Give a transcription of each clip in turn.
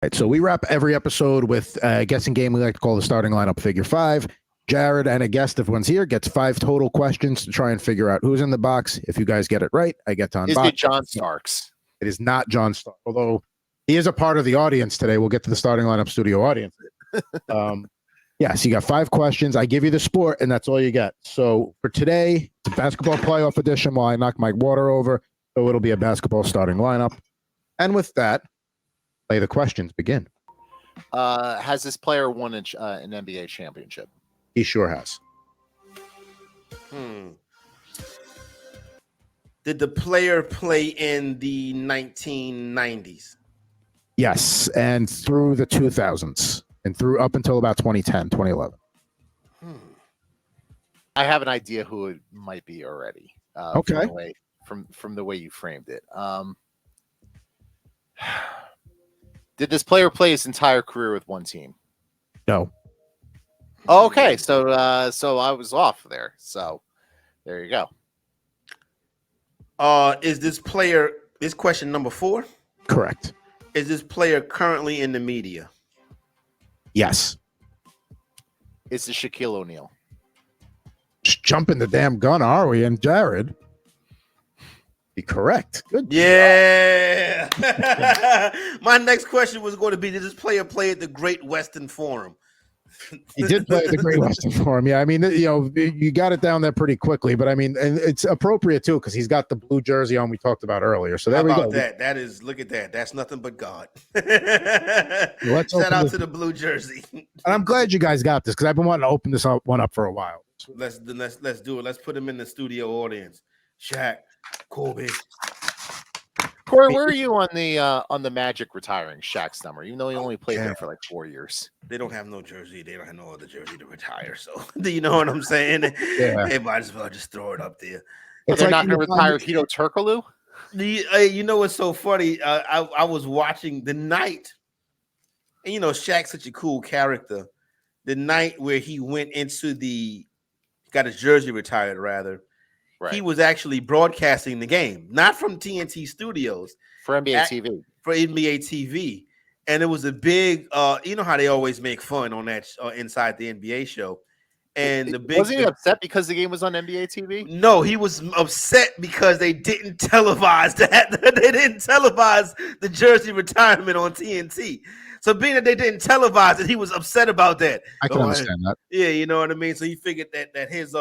Right, so we wrap every episode with a guessing game we like to call the starting lineup figure 5. Jared and a guest, if one's here, gets 5 total questions to try and figure out who's in the box. If you guys get it right, I get to unbox. Is it John Starks? It is not John Starks, although he is a part of the audience today. We'll get to the starting lineup studio audience. Yes, you got 5 questions. I give you the sport, and that's all you get. So for today, it's a basketball playoff edition while I knock my water over. So it'll be a basketball starting lineup. And with that, play the questions. Begin. Has this player won an NBA championship? He sure has. Did the player play in the 1990s? Yes, and through the 2000s, and through up until about 2010, 2011. I have an idea who it might be already. Okay. From the way you framed it. Did this player play his entire career with one team? No. Oh, okay, so I was off there. So there you go. Is this player? This question number 4. Correct. Is this player currently in the media? Yes. It's the Shaquille O'Neal. Just jumping the damn gun, are we? And Jared, be correct. Good. Yeah. My next question was going to be: did this player play at the Great Western Forum? He did play at the Great Western Forum. Yeah, I mean, you got it down there pretty quickly, but I mean, and it's appropriate too because he's got the blue jersey on we talked about earlier. So there we go. That is, look at that. That's nothing but God. Shout out to the blue jersey. And I'm glad you guys got this because I've been wanting to open this one up for a while. Let's do it. Let's put him in the studio audience. Shaq, Kobe. Corey, where are you on the Magic retiring Shaq's number? Even though he only played there for like 4 years. They don't have no jersey. They don't have no other jersey to retire. So do you know what I'm saying? Yeah. They might as well just throw it up there. They're not going to retire Hito Turkoglu? You know what's so funny? I was watching the night, and you know Shaq's such a cool character. The night where he went into got his jersey retired, rather. Right. He was actually broadcasting the game, not from TNT Studios. For NBA TV. For NBA TV. And it was a big, you know how they always make fun on that inside the NBA show. And wasn't he upset because the game was on NBA TV? No, he was upset because they didn't televise that. They didn't televise the jersey retirement on TNT. So being that they didn't televise it, he was upset about that. I can understand that. Yeah, you know what I mean? So he figured that his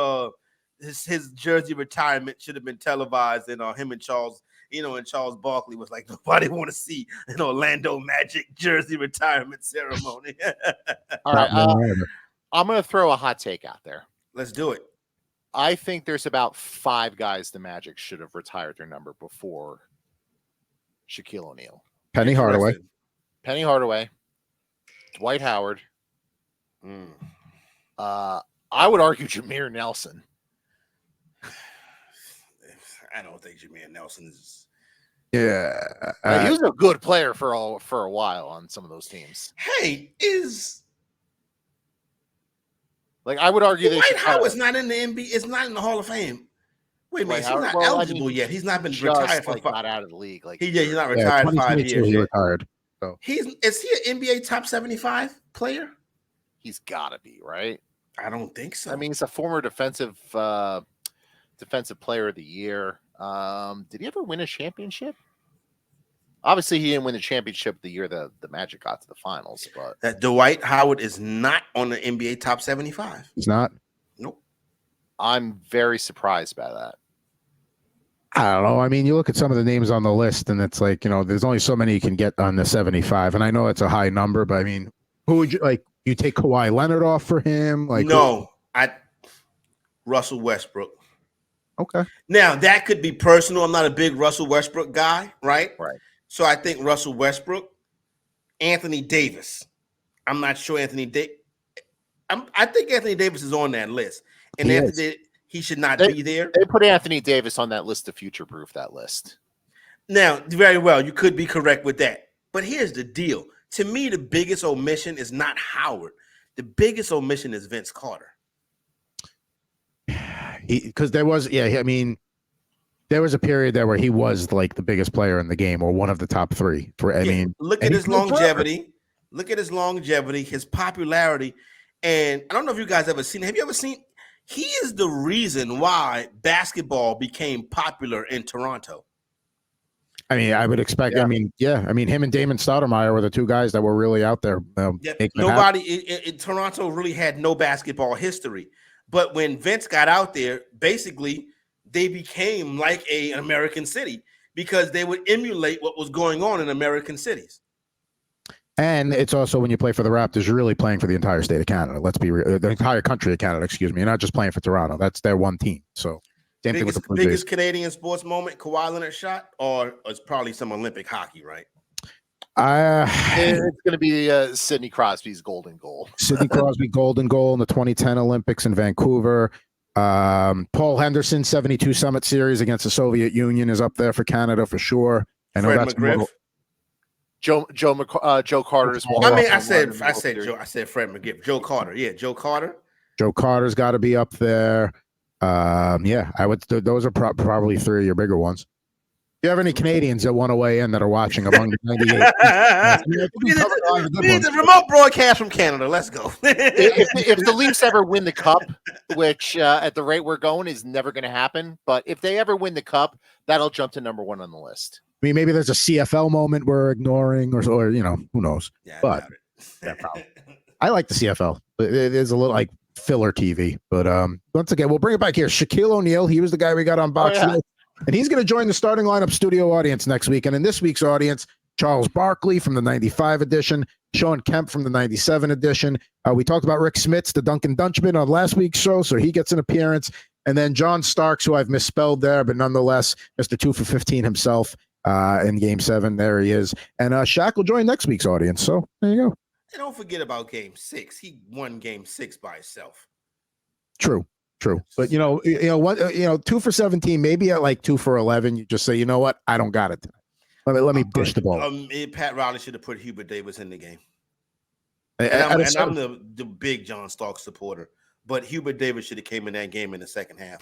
jersey retirement should have been televised, and him and Charles, and Charles Barkley was like, nobody want to see an Orlando Magic jersey retirement ceremony. All right, I'm going to throw a hot take out there. Let's do it. I think there's about 5 guys the Magic should have retired their number before Shaquille O'Neal. Penny Hardaway, Dwight Howard. I would argue Jameer Nelson. I don't think Jameer Nelson is. Yeah, he was a good player for a while on some of those teams. Hey, I would argue Dwight Howard's not in the NBA. It's not in the Hall of Fame. Wait a minute, he's not eligible yet. He's not been retired for 5. Not out of the league. He's not retired 5 years. He retired. So Is he an NBA top 75 player? He's got to be, right? I don't think so. I mean, he's a former defensive player of the year. Did he ever win a championship? Obviously, he didn't win the championship the year the Magic got to the finals. But that Dwight Howard is not on the NBA top 75. He's not. Nope. I'm very surprised by that. I don't know. I mean, you look at some of the names on the list, and it's like, there's only so many you can get on the 75. And I know it's a high number, but I mean, who would you like? You take Kawhi Leonard off for him? Russell Westbrook. Okay. Now that could be personal. I'm not a big Russell Westbrook guy, right? Right. So I think Russell Westbrook, Anthony Davis. I'm not sure Anthony Davis. I think Anthony Davis is on that list, and he should not be there. They put Anthony Davis on that list to future-proof that list. Now, very well, you could be correct with that. But here's the deal. To me, the biggest omission is not Howard. The biggest omission is Vince Carter. Because there was, I mean, there was a period there where he was like the biggest player in the game or one of the top three. I mean, look at his longevity. Look at his longevity, his popularity. And I don't know if you guys ever seen. Have you ever seen? He is the reason why basketball became popular in Toronto. I mean, I would expect. Yeah. I mean, him and Damon Stoudemire were the two guys that were really out there. Nobody in Toronto really had no basketball history. But when Vince got out there, basically they became like an American city because they would emulate what was going on in American cities. And it's also when you play for the Raptors, you're really playing for the entire state of Canada. Let's be real, the entire country of Canada. Excuse me. You're not just playing for Toronto. That's their one team. So same thing with the biggest Canadian sports moment, Kawhi Leonard shot, or it's probably some Olympic hockey, right? It's going to be Sidney Crosby's golden goal. Sidney Crosby golden goal in the 2010 Olympics in Vancouver. Paul Henderson 72 Summit Series against the Soviet Union is up there for Canada for sure. I know Fred McGriff. Joe Carter's. I said Fred McGriff. Joe Carter. Yeah, Joe Carter. Joe Carter's got to be up there. I would. Those are probably three of your bigger ones. Do you have any Canadians that want to weigh in that are watching among the 98? We need a remote broadcast from Canada. Let's go. if the Leafs ever win the cup, which at the rate we're going is never going to happen, but if they ever win the cup, that'll jump to number one on the list. I mean, maybe there's a CFL moment we're ignoring, or who knows? Yeah, but I like the CFL. It is a little like filler TV, but once again, we'll bring it back here. Shaquille O'Neal, he was the guy we got on Box. And he's going to join the starting lineup studio audience next week. And in this week's audience, Charles Barkley from the 95 edition, Sean Kemp from the 97 edition. We talked about Rick Smits, the Duncan Dunchman, on last week's show, so he gets an appearance. And then John Starks, who I've misspelled there, but nonetheless, Mr. 2 for 15 himself in Game 7. There he is. And Shaq will join next week's audience. So there you go. And don't forget about Game 6. He won Game 6 by himself. True. But 2 for 17, maybe at like 2 for 11, you just say, you know what? I don't got it tonight. Let me dish the ball. Pat Riley should have put Hubert Davis in the game. I'm the big John Starks supporter, but Hubert Davis should have came in that game in the second half.